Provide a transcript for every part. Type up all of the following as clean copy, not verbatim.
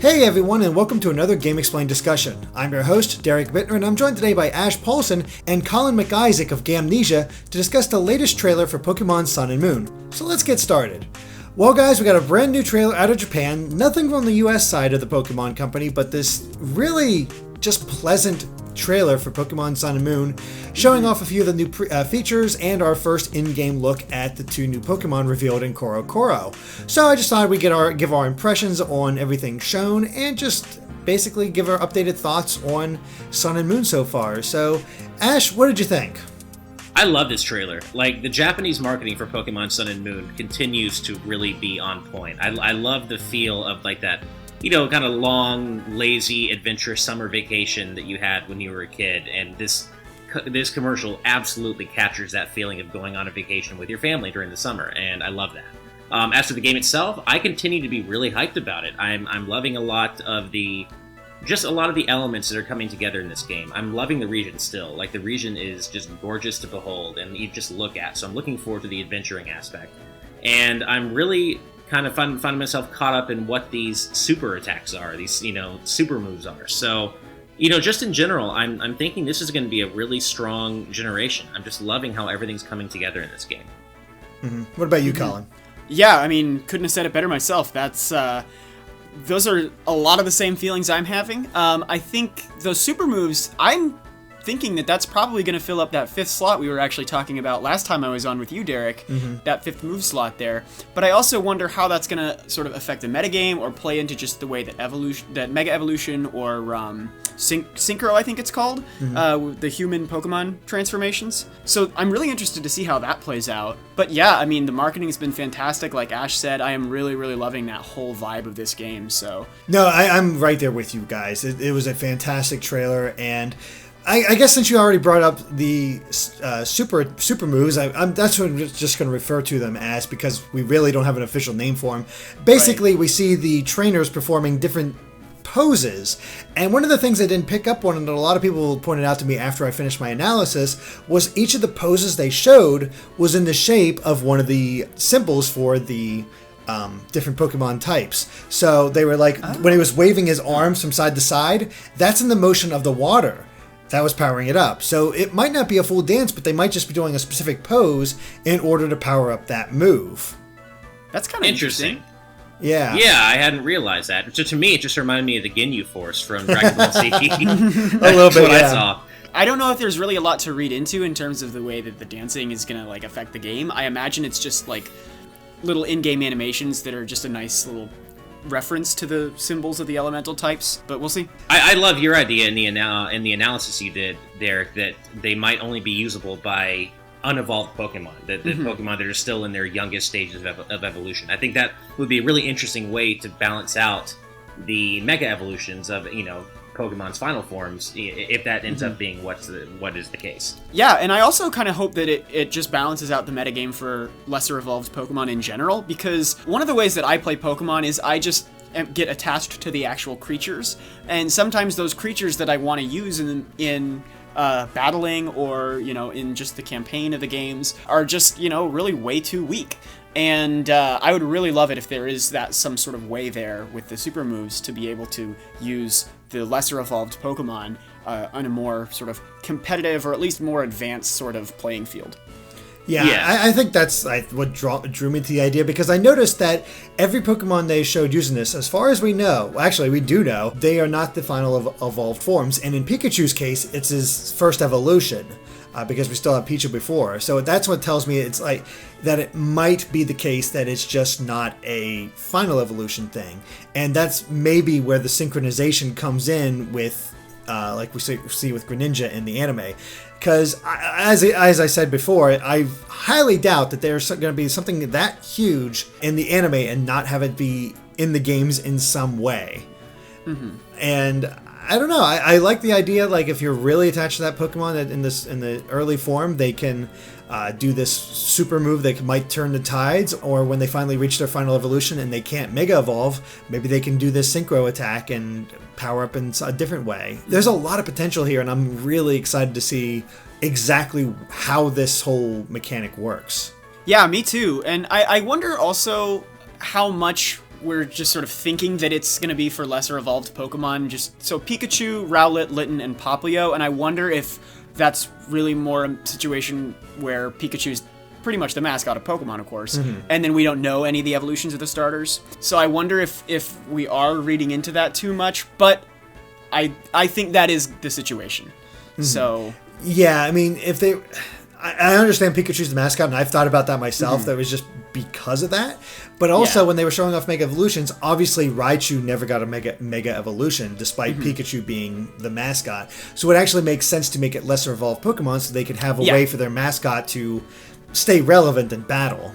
Hey everyone, and welcome to another Game Explained discussion. I'm your host, Derek Bittner, and I'm joined today by Ash Paulson and Colin McIsaac of Gamnesia to discuss the latest trailer for Pokémon Sun and Moon. So let's get started. Well guys, we got a brand new trailer out of Japan, nothing from the US side of the Pokemon company, but this really just pleasant trailer for Pokemon Sun and Moon, showing off a few of the new features and our first in-game look at the two new Pokemon revealed in Koro Koro. So I just thought we'd give our impressions on everything shown and just basically give our updated thoughts on Sun and Moon so far. So Ash, what did you think? I love this trailer. Like, the Japanese marketing for Pokemon Sun and Moon continues to really be on point. I love the feel of like that, you know, kind of long, lazy, adventurous summer vacation that you had when you were a kid, and this commercial absolutely captures that feeling of going on a vacation with your family during the summer, and I love that. As for the game itself, I continue to be really hyped about it. I'm loving a lot of the elements that are coming together in this game. I'm loving the region still. Like, the region is just gorgeous to behold, and you just look at. So I'm looking forward to the adventuring aspect, and I'm really kind of finding myself caught up in what these super attacks are, these, you know, super moves are. So, you know, just in general, I'm thinking this is going to be a really strong generation. I'm just loving how everything's coming together in this game. Mm-hmm. What about you, Colin? Yeah, I mean, couldn't have said it better myself. Those are a lot of the same feelings I'm having. I think those super moves, I'm thinking that's probably going to fill up that fifth slot we were actually talking about last time I was on with you, Derek, that fifth move slot there. But I also wonder how that's going to sort of affect the metagame or play into just the way that Mega Evolution or Synchro, I think it's called, the human Pokemon transformations. So I'm really interested to see how that plays out. But yeah, I mean, the marketing has been fantastic. Like Ash said, I am really, really loving that whole vibe of this game. So no, I'm right there with you guys. It was a fantastic trailer, and I guess since you already brought up the super moves, that's what I'm just going to refer to them as, because we really don't have an official name for them. Basically, right. We see the trainers performing different poses, and one of the things I didn't pick up on, and a lot of people pointed out to me after I finished my analysis, was each of the poses they showed was in the shape of one of the symbols for the different Pokemon types. So they were like, when he was waving his arms from side to side, that's in the motion of the water that was powering it up. So it might not be a full dance, but they might just be doing a specific pose in order to power up that move. That's kind of interesting. Yeah. Yeah, I hadn't realized that. So to me, it just reminded me of the Ginyu Force from Dragon Ball Z. A little bit, yeah. I saw. I don't know if there's really a lot to read into in terms of the way that the dancing is going to like affect the game. I imagine it's just like little in-game animations that are just a nice little reference to the symbols of the elemental types, but we'll see. I love your idea in the analysis you did there, that they might only be usable by unevolved Pokemon, that Pokemon that are still in their youngest stages of evolution. I think that would be a really interesting way to balance out the mega evolutions of, you know, Pokemon's final forms, if that ends up being what is the case. Yeah, and I also kind of hope that it just balances out the metagame for lesser evolved Pokemon in general, because one of the ways that I play Pokemon is I just get attached to the actual creatures, and sometimes those creatures that I want to use in battling or, you know, in just the campaign of the games are just, you know, really way too weak. And I would really love it if there is some sort of way there with the super moves to be able to use the lesser evolved Pokemon on a more sort of competitive or at least more advanced sort of playing field. Yeah. I think that's what drew me to the idea, because I noticed that every Pokemon they showed using this, as far as we know, actually we do know, they are not the final evolved forms, and in Pikachu's case, it's his first evolution. Because we still have Pichu before. So that's what tells me it's like that it might be the case that it's just not a final evolution thing. And that's maybe where the synchronization comes in with, like we see with Greninja in the anime. Because as I said before, I highly doubt that there's going to be something that huge in the anime and not have it be in the games in some way. And I don't know. I like the idea. Like, if you're really attached to that Pokemon, that in the early form, they can do this super move that might turn the tides, or when they finally reach their final evolution and they can't Mega Evolve, maybe they can do this Synchro attack and power up in a different way. There's a lot of potential here, and I'm really excited to see exactly how this whole mechanic works. Yeah, me too. And I wonder also how much we're just sort of thinking that it's going to be for lesser evolved Pokemon. So Pikachu, Rowlet, Litten, and Popplio, and I wonder if that's really more a situation where Pikachu's pretty much the mascot of Pokemon, of course, and then we don't know any of the evolutions of the starters. So I wonder if we are reading into that too much, but I think that is the situation. So yeah, I mean, I understand Pikachu's the mascot, and I've thought about that myself. That was just because of that. But also, when they were showing off Mega Evolutions, obviously Raichu never got a Mega Evolution, despite Pikachu being the mascot. So it actually makes sense to make it lesser evolved Pokemon so they can have a way for their mascot to stay relevant in battle.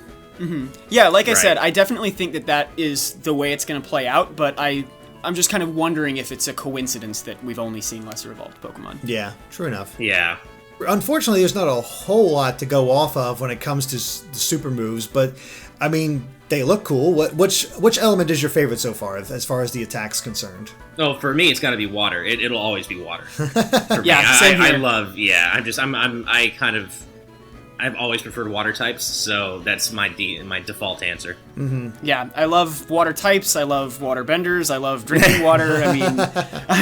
Yeah, like I said, I definitely think that is the way it's going to play out, but I'm just kind of wondering if it's a coincidence that we've only seen lesser evolved Pokemon. Yeah, true enough. Yeah. Unfortunately, there's not a whole lot to go off of when it comes to the super moves, but I mean, they look cool. Which element is your favorite so far, as far as the attack's concerned? Oh, for me, it's got to be water. It'll always be water. For Yeah, me. same here. I love. Yeah, I've always preferred water types, so that's my default answer. Yeah, I love water types, I love water benders, I love drinking water. I mean,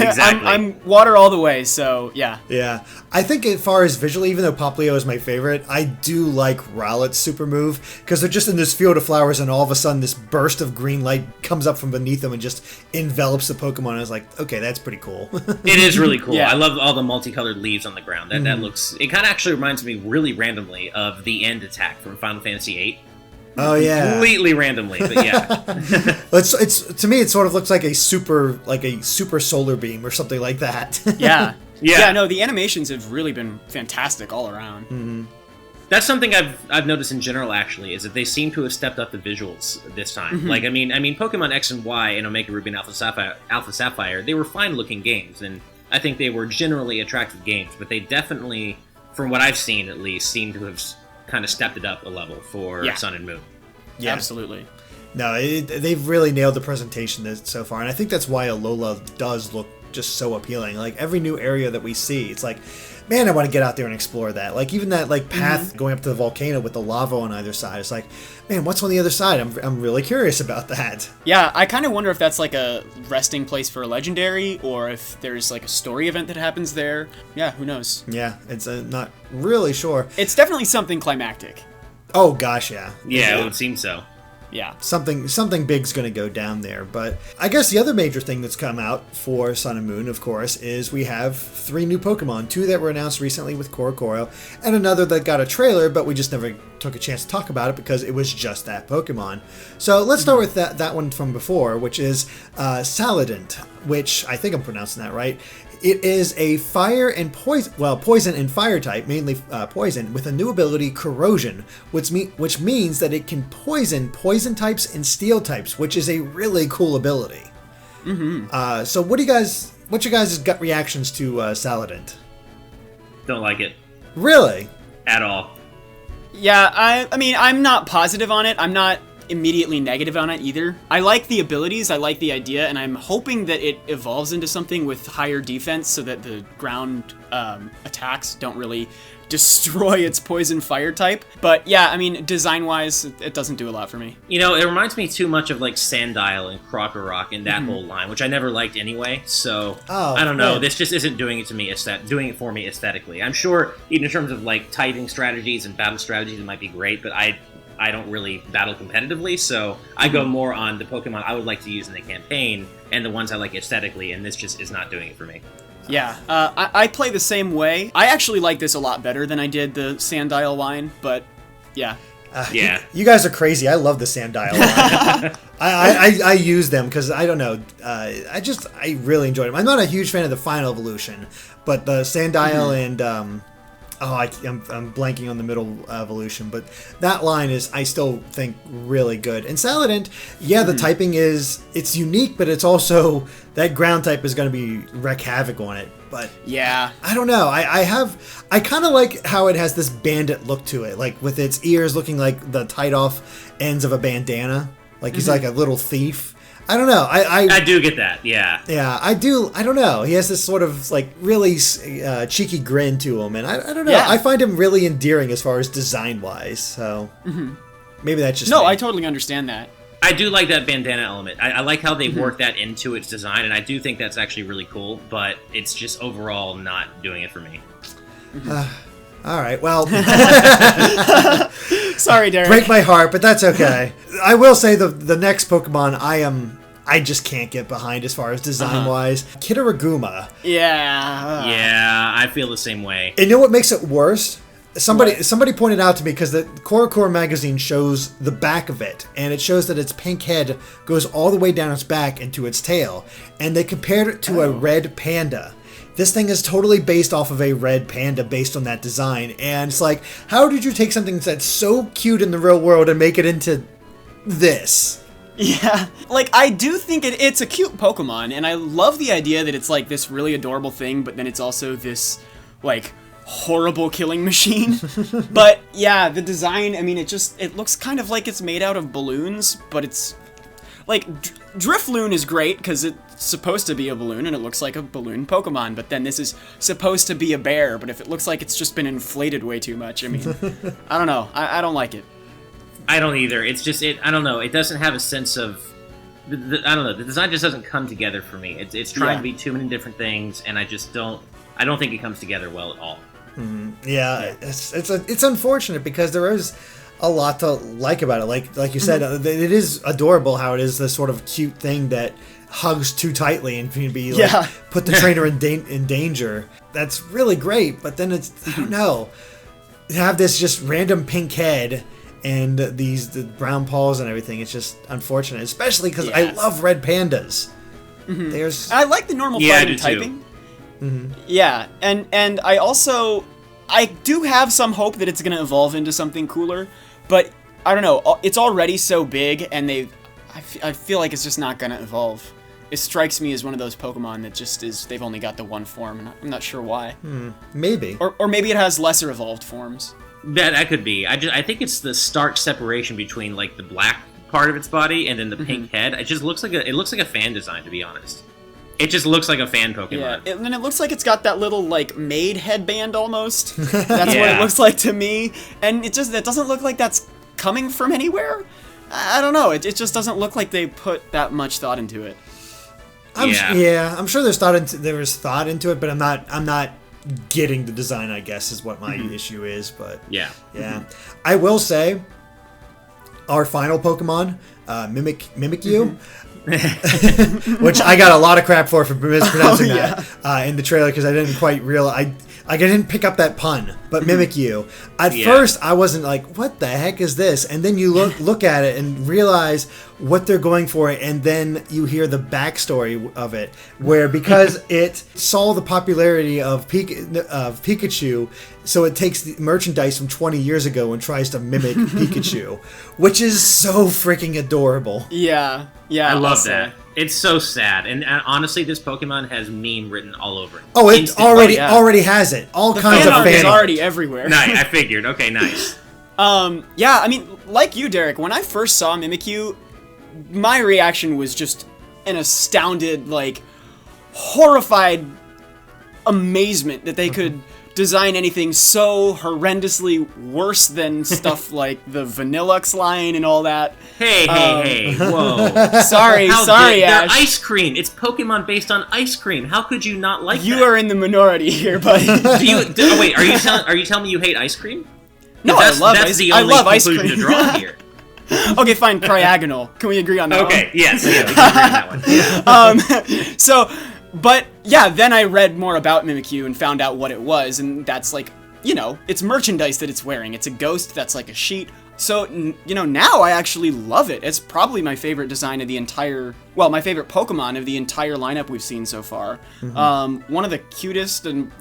Exactly. I'm water all the way, so yeah. Yeah, I think as far as visually, even though Popplio is my favorite, I do like Rowlet's super move, because they're just in this field of flowers and all of a sudden this burst of green light comes up from beneath them and just envelops the Pokemon. I was like, okay, that's pretty cool. It is really cool. Yeah. I love all the multicolored leaves on the ground. That looks. It kind of actually reminds me really randomly of the end attack from Final Fantasy VIII. Oh yeah, Completely randomly, but yeah. it's to me it sort of looks like a super solar beam or something like that. Yeah. Yeah. Yeah, no, the animations have really been fantastic all around. That's something I've noticed in general, actually, is that they seem to have stepped up the visuals this time. Like, I mean, Pokemon X and Y and Omega Ruby and Alpha Sapphire, they were fine-looking games, and I think they were generally attractive games, but they definitely, from what I've seen at least, seem to have kind of stepped it up a level for Sun and Moon. Yeah. Absolutely. No, they've really nailed the presentation so far, and I think that's why Alola does look just so appealing. Like, every new area that we see, it's like, man, I want to get out there and explore that. Like, even that path going up to the volcano with the lava on either side, it's like, man, what's on the other side? I'm really curious about that. Yeah, I kind of wonder if that's like a resting place for a legendary, or if there's like a story event that happens there. Yeah, who knows? Yeah, it's not really sure. It's definitely something climactic. Oh gosh, yeah. Yeah, it would seem so. Yeah. Something big's going to go down there. But I guess the other major thing that's come out for Sun and Moon, of course, is we have 3 new Pokemon. 2 that were announced recently with Korokoro, and another that got a trailer, but we just never took a chance to talk about it because it was just that Pokemon. So let's start with that one from before, which is Saladin, which I think I'm pronouncing that right. It is a fire and poison and fire type, mainly poison, with a new ability, Corrosion, which means that it can poison types and steel types, which is a really cool ability. So what's your guys' gut reactions to Saladin? Don't like it. Really? At all. Yeah, I mean, I'm not positive on it. I'm not immediately negative on it either. I like the abilities, I like the idea, and I'm hoping that it evolves into something with higher defense so that the ground attacks don't really destroy its poison fire type. But yeah, I mean, design-wise, it doesn't do a lot for me. You know, it reminds me too much of like Sandile and Krokorok and that whole line, which I never liked anyway. So I don't know. Good. This just isn't doing it for me aesthetically. I'm sure, even in terms of like typing strategies and battle strategies, it might be great, but I don't really battle competitively, so I go more on the Pokemon I would like to use in the campaign and the ones I like aesthetically, and this just is not doing it for me. Yeah, I play the same way. I actually like this a lot better than I did the Sandile line, but yeah. Yeah. You guys are crazy. I love the Sandile line. I use them because, I don't know, I really enjoy them. I'm not a huge fan of the final evolution, but the Sandile and... I'm blanking on the middle evolution, but that line is, I still think, really good. And Saladin, the typing it's unique, but it's also, that ground type is going to be wreak havoc on it. But yeah, I don't know. I kind of like how it has this bandit look to it, like with its ears looking like the tied off ends of a bandana, like he's like a little thief. I don't know. I do get that, yeah. Yeah, I do. I don't know. He has this sort of like really cheeky grin to him, and I don't know. Yeah. I find him really endearing as far as design wise. So maybe that's just me. I totally understand that. I do like that bandana element. I like how they work that into its design, and I do think that's actually really cool, but it's just overall not doing it for me. All right, well... Sorry, Derek. Break my heart, but that's okay. I will say the next Pokemon I just can't get behind as far as design-wise. Kitaraguma. Yeah. Yeah, I feel the same way. And you know what makes it worse? Somebody pointed out to me, because the Core magazine shows the back of it, and it shows that its pink head goes all the way down its back into its tail, and they compared it to a red panda. This thing is totally based off of a red panda based on that design, and it's like, how did you take something that's so cute in the real world and make it into this? Yeah, like, I do think it's a cute Pokemon, and I love the idea that it's, like, this really adorable thing, but then it's also this, like, horrible killing machine. But, yeah, the design, I mean, it looks kind of like it's made out of balloons, but it's, like, Drifloon is great, because it's supposed to be a balloon, and it looks like a balloon Pokemon, but then this is supposed to be a bear, but if it looks like it's just been inflated way too much, I mean, I don't know, I don't like it. I don't either. It's just, I don't know, it doesn't have a sense of, I don't know, the design just doesn't come together for me. It's trying to be too many different things, and I don't think it comes together well at all. Mm-hmm. Yeah, it's unfortunate, because there is a lot to like about it. Like you said, it is adorable how it is this sort of cute thing that hugs too tightly and can be like put the trainer in danger. That's really great, but then it's, I don't know, have this just random pink head and the brown paws and everything. It's just unfortunate, especially because I love red pandas. Mm-hmm. I like the normal fighting typing. Mm-hmm. Yeah, and I do have some hope that it's going to evolve into something cooler, but I don't know, it's already so big, and I feel like it's just not going to evolve. It strikes me as one of those Pokemon that just is, they've only got the one form, and I'm not sure why. Maybe. Or maybe it has lesser evolved forms. That could be. I think it's the stark separation between, like, the black part of its body and then the pink head. It just looks like a fan design, to be honest. It just looks like a fan Pokemon. Yeah, and it looks like it's got that little, like, maid headband almost. That's what it looks like to me. And it doesn't look like that's coming from anywhere. I don't know. It just doesn't look like they put that much thought into it. I'm sure there's thought into it, but I'm not getting the design, I guess, is what my issue is. But yeah. I will say, our final Pokemon, Mimikyu. Which I got a lot of crap for mispronouncing that in the trailer, because I didn't quite realize I didn't pick up that pun. But Mimikyu, at first I wasn't like, what the heck is this? And then you look at it and realize what they're going for, and then you hear the backstory of it, where because it saw the popularity of Pikachu, so it takes the merchandise from 20 years ago and tries to mimic Pikachu, which is so freaking adorable. Yeah, I love that. It's so sad, and honestly, this Pokemon has meme written all over it. Oh, it already has it. All kinds of fan art is already everywhere. Nice, I figured. Okay, nice. Yeah, I mean, like you, Derek, when I first saw Mimikyu, my reaction was just an astounded, like, horrified amazement that they could design anything so horrendously worse than stuff like the Vanillux line and all that. Hey, whoa. Sorry, Ash. They're ice cream. It's Pokemon based on ice cream. How could you not like that? You are in the minority here, buddy. Wait, are you telling me you hate ice cream? No, I love ice cream. To draw here. Okay, fine, Triagonal. Can we agree on that one? Okay, yes, we can agree on that one. But yeah, then I read more about Mimikyu and found out what it was, and that's like, it's merchandise that it's wearing. It's a ghost that's like a sheet. So, now I actually love it. It's probably my favorite design of my favorite Pokemon of the entire lineup we've seen so far. One of the cutest and,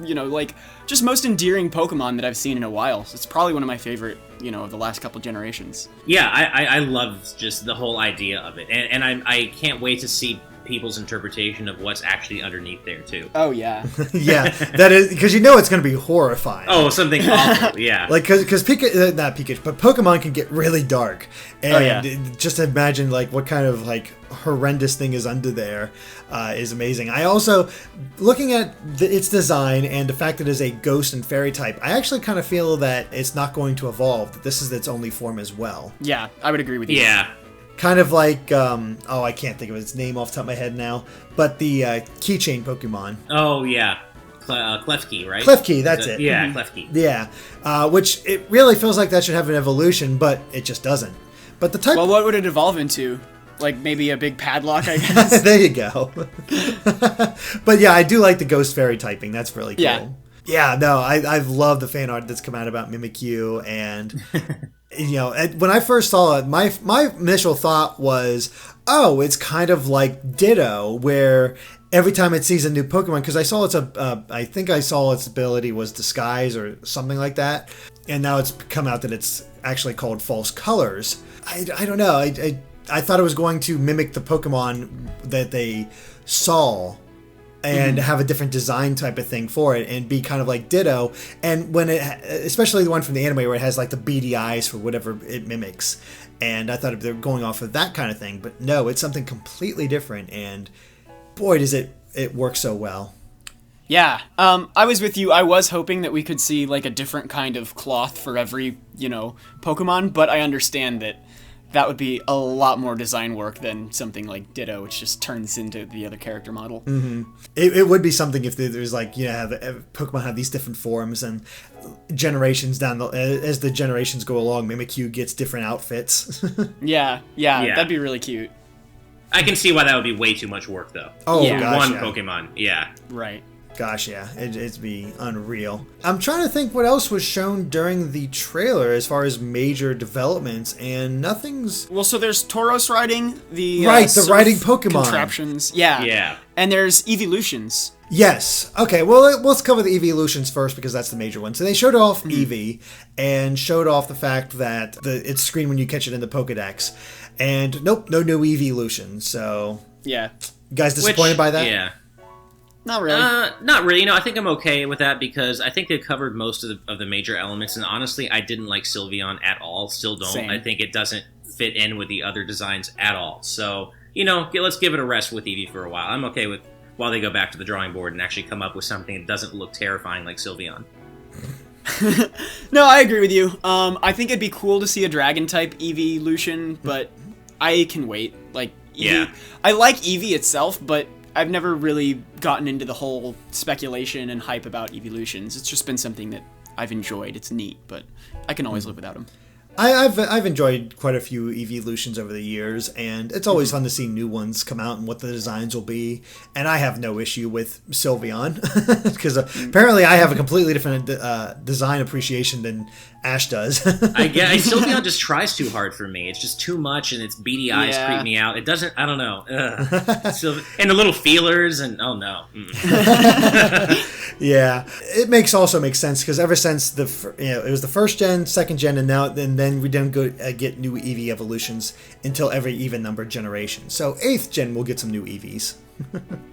just most endearing Pokemon that I've seen in a while. So it's probably one of my favorite, of the last couple generations. Yeah, I love just the whole idea of it. And I can't wait to see people's interpretation of what's actually underneath there too. Oh yeah. Yeah, that is because it's going to be horrifying. Oh, something awful. Yeah. Like because not Pikachu, but Pokemon can get really dark, and just imagine like what kind of like horrendous thing is under there is amazing. I also, looking at its design and the fact that it is a ghost and fairy type, I actually kind of feel that it's not going to evolve. That this is its only form as well. Yeah, I would agree with you. Yeah. Kind of like, I can't think of its name off the top of my head now, but the keychain Pokemon. Oh, yeah. Klefki, right? Klefki, that's it. Yeah, Klefki. Yeah, which it really feels like that should have an evolution, but it just doesn't. But the type... Well, what would it evolve into? Like maybe a big padlock, I guess? There you go. But yeah, I do like the Ghost Fairy typing. That's really cool. Yeah. Yeah, no, I've loved the fan art that's come out about Mimikyu, and... when I first saw it, my initial thought was, oh, it's kind of like Ditto, where every time it sees a new Pokemon, because I saw I think I saw its ability was Disguise or something like that, and now it's come out that it's actually called False Colors. I don't know. I thought it was going to mimic the Pokemon that they saw and have a different design type of thing for it and be kind of like Ditto. And when especially the one from the anime where it has like the beady eyes for whatever it mimics. And I thought they were going off of that kind of thing, but no, it's something completely different. And boy, does it work so well. Yeah, I was with you. I was hoping that we could see like a different kind of cloth for every, Pokemon, but I understand that would be a lot more design work than something like Ditto, which just turns into the other character model. Mm-hmm. It would be something if there's like, Pokemon have these different forms and generations as the generations go along, Mimikyu gets different outfits. Yeah, that'd be really cute. I can see why that would be way too much work, though. Oh, yeah. gosh, One Pokemon, yeah. Right. Gosh, yeah, it'd be unreal. I'm trying to think what else was shown during the trailer as far as major developments, and nothing's... Well, so there's Tauros riding, the riding Pokemon. Contraptions. Yeah. And there's Evolutions. Yes. Okay, well, let's cover the Evolutions first because that's the major one. So they showed off Eevee and showed off the fact that it's screened when you catch it in the Pokedex. And nope, no new Evolution, so... Yeah. You guys disappointed by that? Yeah. Not really. Not really. I think I'm okay with that because I think they've covered most of the major elements, and honestly, I didn't like Sylveon at all. Still don't. Same. I think it doesn't fit in with the other designs at all. So, let's give it a rest with Eevee for a while. I'm okay with while they go back to the drawing board and actually come up with something that doesn't look terrifying like Sylveon. No, I agree with you. I think it'd be cool to see a Dragon-type Evolution, but I can wait. Like, Eevee, Yeah. I like Eevee itself, but I've never really gotten into the whole speculation and hype about Evolutions. It's just been something that I've enjoyed. It's neat, but I can always live without them. I've enjoyed quite a few Evolutions over the years, and it's always fun to see new ones come out and what the designs will be. And I have no issue with Sylveon because apparently I have a completely different design appreciation than Ash does. Sylveon just tries too hard for me. It's just too much, and its beady eyes creep me out. It doesn't. I don't know. And the little feelers, and oh no. Yeah, it makes sense because ever since it was the first gen, second gen, and then we don't get new Eevee evolutions until every even numbered generation. So 8th gen we'll get some new Eevees.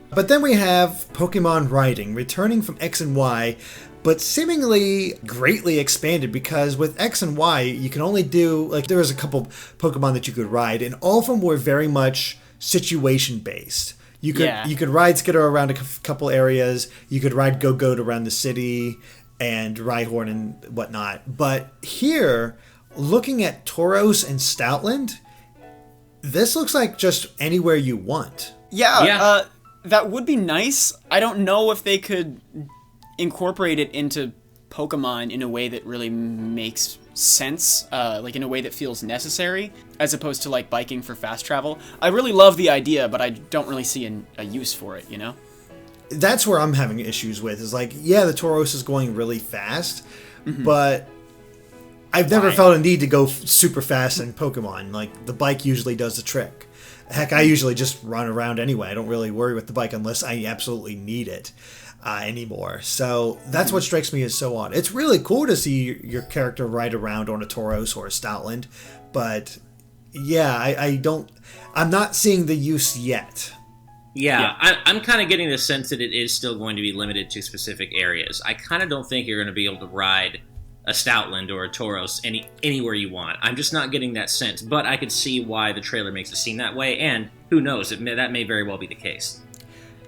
But then we have Pokemon Riding returning from X and Y, but seemingly greatly expanded because with X and Y you can only do there was a couple Pokemon that you could ride, and all of them were very much situation based. You could ride Skidder around a couple areas. You could ride Go-Goat around the city and Rhyhorn and whatnot. But here, looking at Tauros and Stoutland, this looks like just anywhere you want. Yeah. That would be nice. I don't know if they could incorporate it into Pokemon in a way that really makes sense, in a way that feels necessary, as opposed to biking for fast travel. I really love the idea, but I don't really see a use for it, That's where I'm having issues with, is the Tauros is going really fast, but I've never felt a need to go super fast in Pokemon. The bike usually does the trick. Heck, I usually just run around anyway. I don't really worry with the bike unless I absolutely need it. Anymore. So that's what strikes me as so odd. It's really cool to see your character ride around on a Tauros or a Stoutland, but I'm not seeing the use yet. Yeah. I'm kind of getting the sense that it is still going to be limited to specific areas. I kind of don't think you're going to be able to ride a Stoutland or a Tauros anywhere you want. I'm just not getting that sense, but I could see why the trailer makes it seem that way, and who knows, that may very well be the case.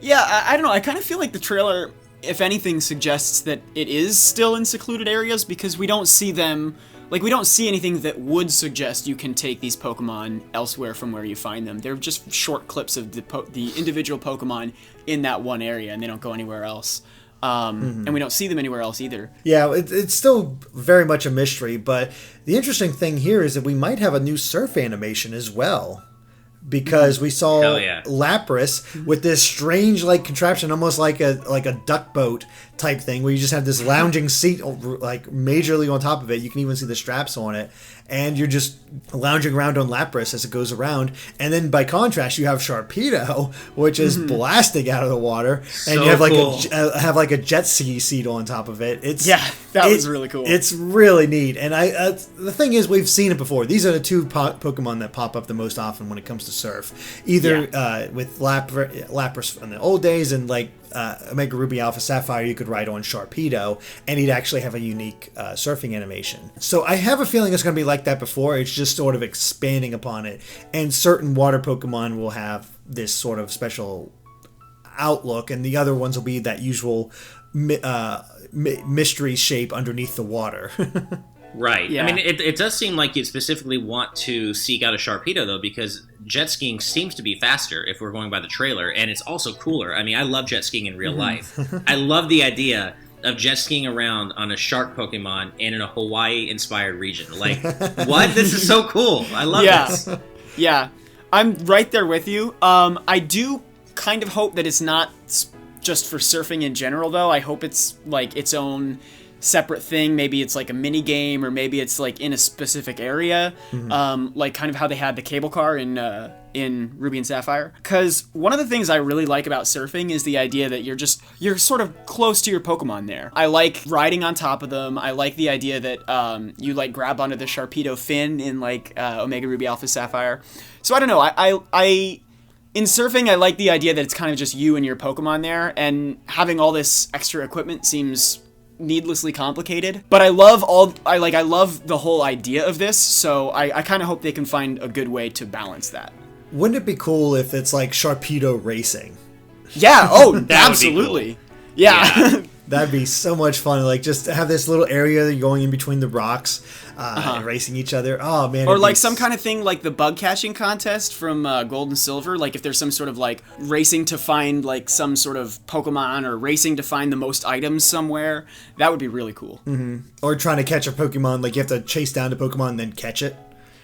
Yeah, I don't know. I kind of feel like the trailer, if anything, suggests that it is still in secluded areas because we don't see them like, we don't see anything that would suggest you can take these Pokemon elsewhere from where you find them. They're just short clips of the individual Pokemon in that one area, and they don't go anywhere else. And we don't see them anywhere else either. Yeah, it's still very much a mystery, but the interesting thing here is that we might have a new surf animation as well. Because we saw Lapras with this strange like contraption, almost like a duck boat type thing, where you just have this lounging seat like majorly on top of it. You can even see the straps on it, and you're just lounging around on Lapras as it goes around. And then by contrast, you have Sharpedo, which is blasting out of the water, and you have like cool. a jet ski seat on top of it. That was really cool. It's really neat, and the thing is, we've seen it before. These are the two Pokemon that pop up the most often when it comes to surf. Either with Lapras in the old days, and like Omega Ruby Alpha Sapphire, you could ride on Sharpedo, and he'd actually have a unique surfing animation. So I have a feeling it's going to be like that before. It's just sort of expanding upon it, and certain water Pokemon will have this sort of special outlook, and the other ones will be that usual mystery shape underneath the water. Right. Yeah. I mean, it does seem like you specifically want to seek out a Sharpedo, though, because jet skiing seems to be faster if we're going by the trailer, and it's also cooler. I mean, I love jet skiing in real life. I love the idea of jet skiing around on a shark Pokemon and in a Hawaii-inspired region. Like, what? This is so cool. I love this. Yeah. I'm right there with you. I do kind of hope that it's not just for surfing in general, though. I hope it's like its own separate thing. Maybe it's like a mini game, or maybe it's like in a specific area, like kind of how they had the cable car in Ruby and Sapphire. Because one of the things I really like about surfing is the idea that you're sort of close to your Pokemon there. I like riding on top of them. I like the idea that you like grab onto the Sharpedo fin in like Omega Ruby Alpha Sapphire. So I don't know. I in surfing, I like the idea that it's kind of just you and your Pokemon there, and having all this extra equipment seems needlessly complicated. But I love the whole idea of this, so I kind of hope they can find a good way to balance that. Wouldn't it be cool if it's like Sharpedo racing? Yeah, absolutely. Cool. Yeah. That'd be so much fun. Like, just have this little area that you're going in between the rocks, and racing each other. Oh, man. Or like some kind of thing like the bug catching contest from Gold and Silver. Like if there's some sort of like racing to find like some sort of Pokemon, or racing to find the most items somewhere. That would be really cool. Mm-hmm. Or trying to catch a Pokemon. Like you have to chase down the Pokemon and then catch it.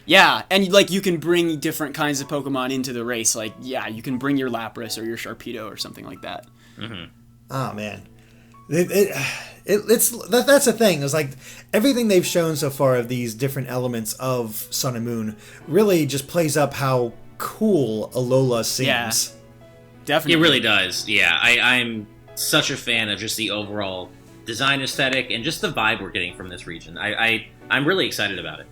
Yeah, and like you can bring different kinds of Pokemon into the race. Like, yeah, you can bring your Lapras or your Sharpedo or something like that. Mm-hmm. Oh, man. That's the thing. It's like everything they've shown so far of these different elements of Sun and Moon really just plays up how cool Alola seems. Yeah, definitely. It really does. Yeah, I'm such a fan of just the overall design aesthetic and just the vibe we're getting from this region. I'm really excited about it.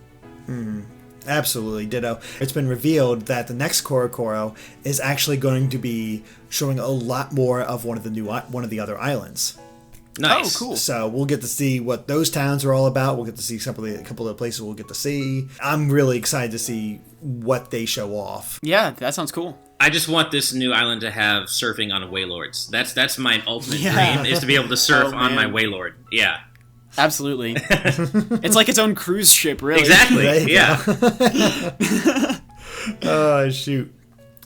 Absolutely, ditto. It's been revealed that the next Korokoro is actually going to be showing a lot more of one of the other islands. Nice. Oh, cool. So we'll get to see what those towns are all about. We'll get to see a couple of the places we'll get to see. I'm really excited to see what they show off. Yeah, that sounds cool. I just want this new island to have surfing on Wailords. That's my ultimate dream, is to be able to surf on my Wailord. Yeah. Absolutely. It's like its own cruise ship, really. Exactly. Yeah. Oh, shoot.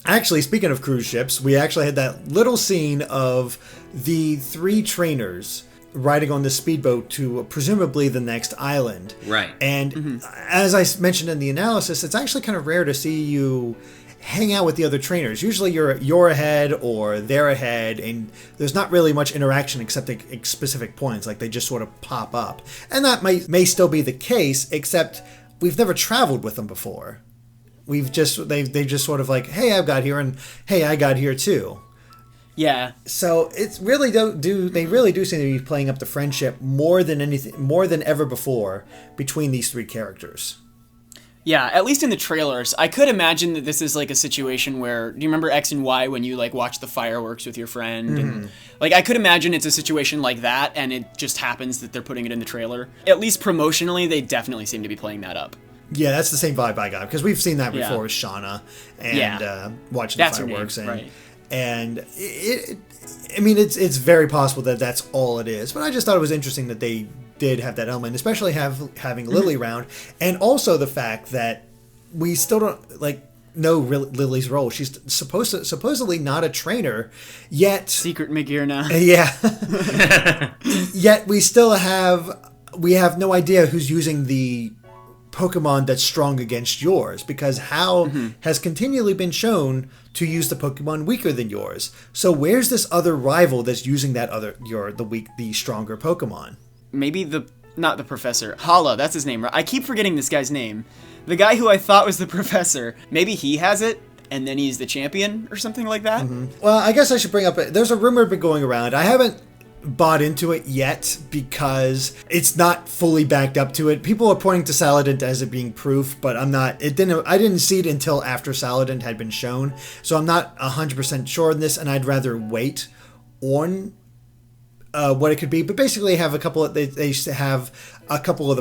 Actually, speaking of cruise ships, we actually had that little scene of the 3 trainers riding on the speedboat to presumably the next island. Right. And as I mentioned in the analysis, it's actually kind of rare to see you hang out with the other trainers. Usually you're ahead or they're ahead, and there's not really much interaction except at specific points. Like they just sort of pop up. And that may still be the case, except we've never traveled with them before. They just sort of like, hey, I've got here, and hey, I got here too. Yeah. So it's really they really do seem to be playing up the friendship more than ever before between these 3 characters. Yeah, at least in the trailers. I could imagine that this is like a situation where, do you remember X and Y when you like watch the fireworks with your friend? And like I could imagine it's a situation like that, and it just happens that they're putting it in the trailer. At least promotionally, they definitely seem to be playing that up. Yeah, that's the same vibe I got, because we've seen that before with Shauna and watching that's the fireworks. Her name, right. And it's very possible that that's all it is. But I just thought it was interesting that they did have that element, especially having Lily around, and also the fact that we still don't know Lily's role. She's supposedly not a trainer, yet secret McGear now. Yeah. Yet we have no idea who's using the Pokemon that's strong against yours, because Hal has continually been shown to use the Pokemon weaker than yours. So where's this other rival that's using the stronger Pokemon? Maybe not the professor. Hala, that's his name, right? I keep forgetting this guy's name. The guy who I thought was the professor. Maybe he has it, and then he's the champion or something like that? Well, I guess I should bring up, there's a rumor been going around. I haven't bought into it yet because it's not fully backed up to it. People are pointing to Saladin as it being proof, but I didn't see it until after Saladin had been shown. So I'm not 100% sure on this, and I'd rather wait on what it could be. But basically they have a couple of the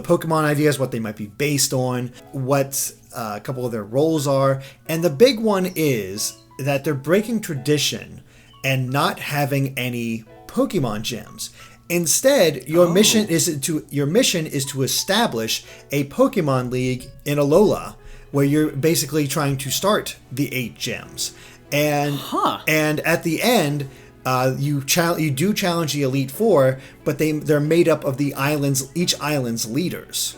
Pokemon ideas, what they might be based on, what a couple of their roles are. And the big one is that they're breaking tradition and not having any Pokemon gyms. Instead, your mission is to establish a Pokemon League in Alola, where you're basically trying to start the 8 gyms. And at the end, you do challenge the Elite Four, but they're made up of each island's leaders.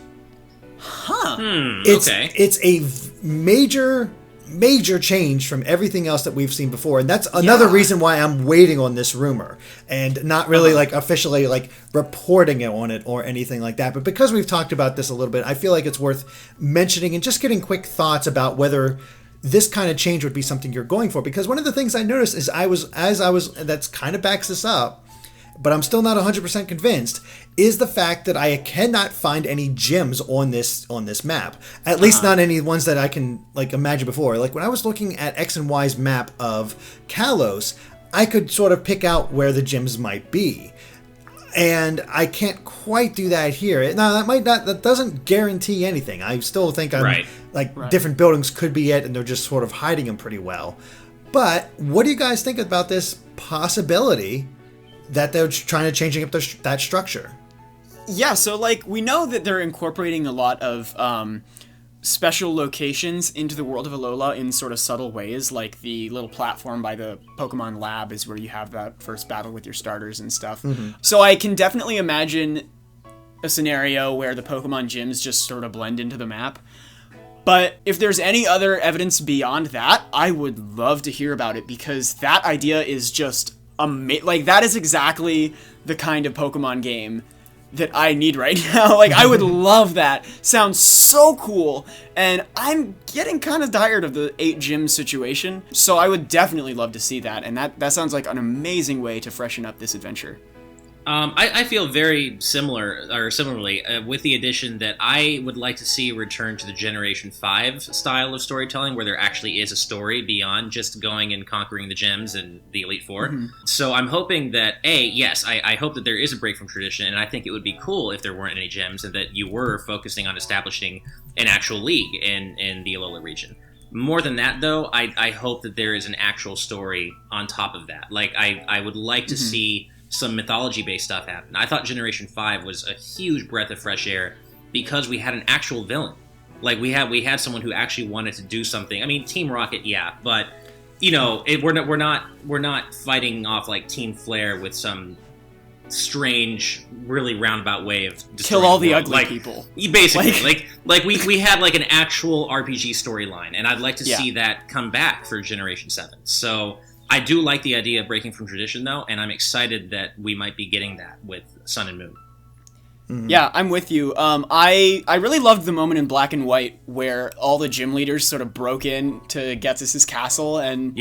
It's a major change from everything else that we've seen before, and that's another reason why I'm waiting on this rumor and not really officially reporting on it or anything like that. But because we've talked about this a little bit, I feel like it's worth mentioning and just getting quick thoughts about whether this kind of change would be something you're going for. Because one of the things I noticed is that's kind of backs this up, but I'm still not 100% convinced, is the fact that I cannot find any gyms on this map. At least not any ones that I can imagine before. Like when I was looking at X and Y's map of Kalos, I could sort of pick out where the gyms might be. And I can't quite do that here. Now that doesn't guarantee anything. I still think different buildings could be it, and they're just sort of hiding them pretty well. But what do you guys think about this possibility that they're trying to change up that structure? Yeah, so we know that they're incorporating a lot of special locations into the world of Alola in sort of subtle ways, like the little platform by the Pokemon Lab is where you have that first battle with your starters and stuff. So I can definitely imagine a scenario where the Pokemon gyms just sort of blend into the map. But if there's any other evidence beyond that, I would love to hear about it, because that idea is just that is exactly the kind of Pokemon game that I need right now. I would love that. Sounds so cool. And I'm getting kind of tired of the 8 gym situation. So I would definitely love to see that. And that sounds like an amazing way to freshen up this adventure. I feel very similarly, with the addition that I would like to see a return to the Generation 5 style of storytelling, where there actually is a story beyond just going and conquering the gyms and the Elite Four. So I'm hoping that, I hope that there is a break from tradition, and I think it would be cool if there weren't any gyms and that you were focusing on establishing an actual league in the Alola region. More than that, though, I hope that there is an actual story on top of that. I would like to see some mythology-based stuff happen. I thought Generation 5 was a huge breath of fresh air because we had an actual villain. We had someone who actually wanted to do something. I mean, Team Rocket, yeah, but we're not fighting off like Team Flare with some strange, really roundabout way of kill all the ugly people. Basically, we had an actual RPG storyline, and I'd like to see that come back for Generation 7. So I do like the idea of breaking from tradition, though, and I'm excited that we might be getting that with Sun and Moon. Yeah, I'm with you. I really loved the moment in Black and White where all the gym leaders sort of broke in to Ghetsis' castle and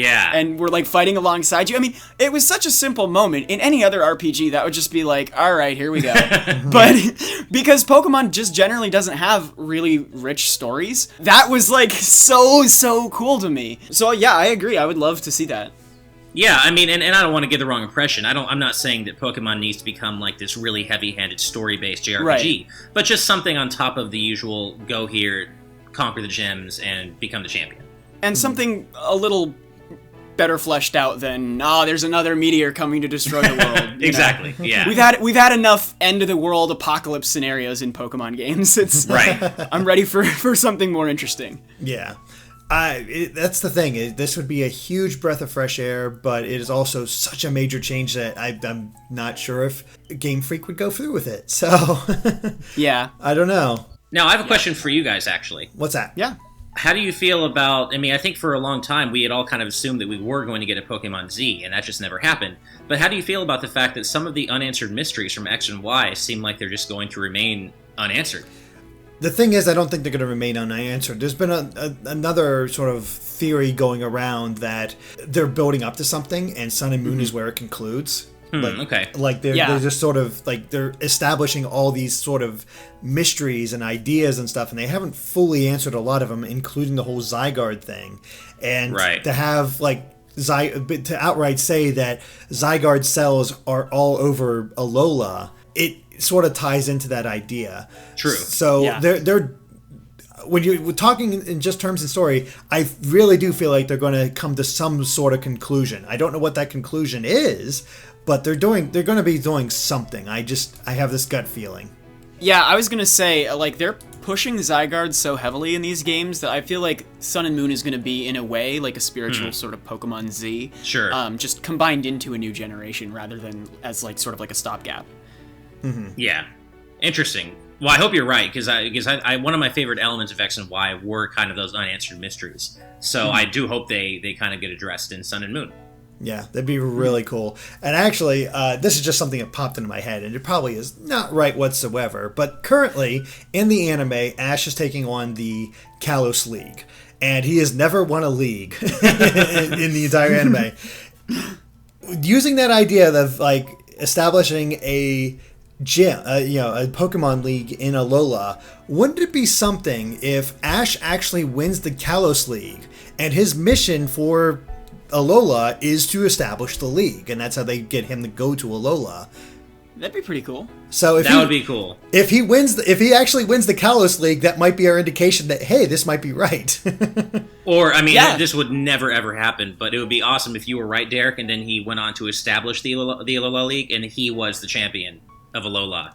were fighting alongside you. I mean, it was such a simple moment. In any other RPG, that would just be all right, here we go. But because Pokemon just generally doesn't have really rich stories, that was so cool to me. So yeah, I agree. I would love to see that. Yeah, I mean, and I don't want to give the wrong impression. I'm not saying that Pokemon needs to become this really heavy-handed story-based JRPG, but just something on top of the usual go here, conquer the gyms, and become the champion. And something a little better fleshed out than there's another meteor coming to destroy the world. Exactly. Yeah. We've had enough end of the world apocalypse scenarios in Pokemon games. It's right. I'm ready for something more interesting. Yeah. That's the thing. This would be a huge breath of fresh air, but it is also such a major change that I'm not sure if Game Freak would go through with it. So, yeah. I don't know. Now, I have a question for you guys, actually. What's that? Yeah. How do you feel about, I think for a long time we had all kind of assumed that we were going to get a Pokemon Z, and that just never happened. But how do you feel about the fact that some of the unanswered mysteries from X and Y seem like they're just going to remain unanswered? The thing is, I don't think they're going to remain unanswered. There's been another sort of theory going around that they're building up to something, and Sun and Moon is where it concludes. Like they're just sort of like they're establishing all these sort of mysteries and ideas and stuff, and they haven't fully answered a lot of them, including the whole Zygarde thing. And to have to outright say that Zygarde cells are all over Alola, it sort of ties into that idea. True. So they're when you're talking in just terms of story, I really do feel like they're going to come to some sort of conclusion. I don't know what that conclusion is, but they're going to be doing something. I have this gut feeling. Yeah, I was going to say, like, they're pushing Zygarde so heavily in these games that I feel like Sun and Moon is going to be, in a way, like a spiritual sort of Pokemon Z. Sure. Just combined into a new generation rather than as, like, sort of like a stopgap. Mm-hmm. Yeah. Interesting. Well, I hope you're right, because I one of my favorite elements of X and Y were kind of those unanswered mysteries. So I do hope they kind of get addressed in Sun and Moon. Yeah, that'd be really cool. And actually, this is just something that popped into my head, and it probably is not right whatsoever. But currently, in the anime, Ash is taking on the Kalos League. And he has never won a league in the entire anime. Using that idea of, like, establishing a gym, a Pokemon League in Alola, wouldn't it be something if Ash actually wins the Kalos League, and his mission for Alola is to establish the league, and that's how they get him to go to Alola? That'd be pretty cool. So if that would be cool. If he actually wins the Kalos League, that might be our indication that, hey, this might be right. Or, this would never ever happen, but it would be awesome if you were right, Derek, and then he went on to establish the Alola League, and he was the champion of Alola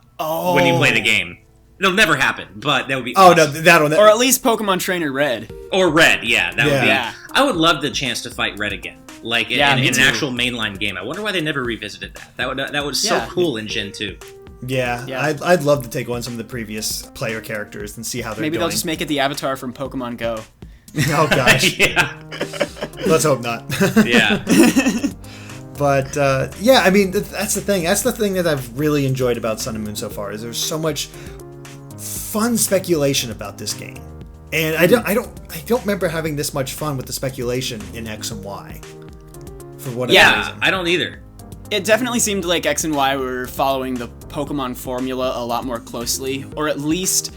when he played the game. It'll never happen, but that would be awesome. No, that'll or at least Pokemon Trainer Red. Or Red, yeah. That would be. I would love the chance to fight Red again. Like in an actual mainline game. I wonder why they never revisited that. That was so cool in Gen 2. Yeah. I'd love to take on some of the previous player characters and see how they're Maybe doing. They'll just make it the avatar from Pokemon Go. Oh, gosh. Yeah. Let's hope not. Yeah. But, that's the thing. That's the thing that I've really enjoyed about Sun and Moon so far, is there's so much fun speculation about this game. And I don't remember having this much fun with the speculation in X and Y. For whatever reason. I don't either. It definitely seemed like X and Y were following the Pokemon formula a lot more closely, or at least,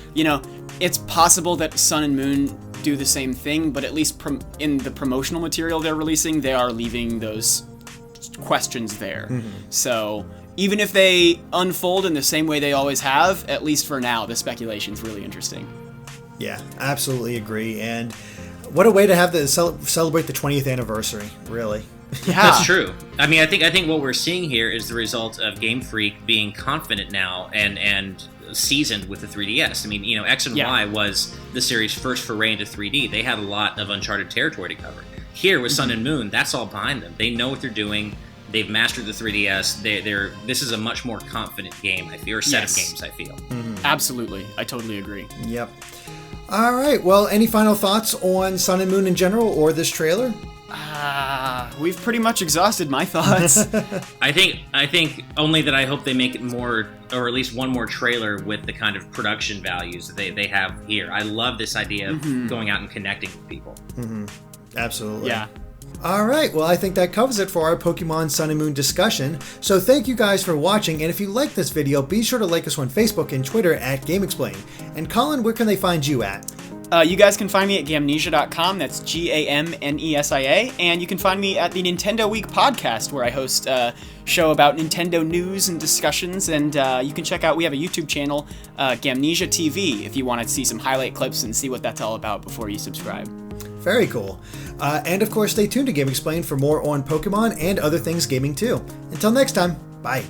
it's possible that Sun and Moon do the same thing, but at least in the promotional material they're releasing, they are leaving those questions there. Mm-hmm. So even if they unfold in the same way they always have, at least for now, the speculation's really interesting. Yeah, absolutely agree. And what a way to have to celebrate the 20th anniversary, really. Yeah, that's true. I think what we're seeing here is the result of Game Freak being confident now and seasoned with the 3DS. X and Y was the series' first foray into 3D. They had a lot of uncharted territory to cover. Here with Sun and Moon, that's all behind them. They know what they're doing. They've mastered the 3DS. This is a much more confident game, I feel, or set of games, I feel. Mm-hmm. Absolutely. I totally agree. Yep. All right. Well, any final thoughts on Sun and Moon in general or this trailer? We've pretty much exhausted my thoughts. I think only that I hope they make it more, or at least one more trailer with the kind of production values that they have here. I love this idea of going out and connecting with people. Mm-hmm. Absolutely. Yeah. All right, well, I think that covers it for our Pokemon Sun and Moon discussion. So thank you guys for watching, and if you like this video, be sure to like us on Facebook and Twitter at GameXplain. And Colin, where can they find you at? You guys can find me at Gamnesia.com, that's GAMNESIA, and you can find me at the Nintendo Week podcast, where I host a show about Nintendo news and discussions, and you can check out, we have a YouTube channel, Gamnesia TV, if you want to see some highlight clips and see what that's all about before you subscribe. Very cool. And of course, stay tuned to Game Explained for more on Pokemon and other things gaming too. Until next time, bye.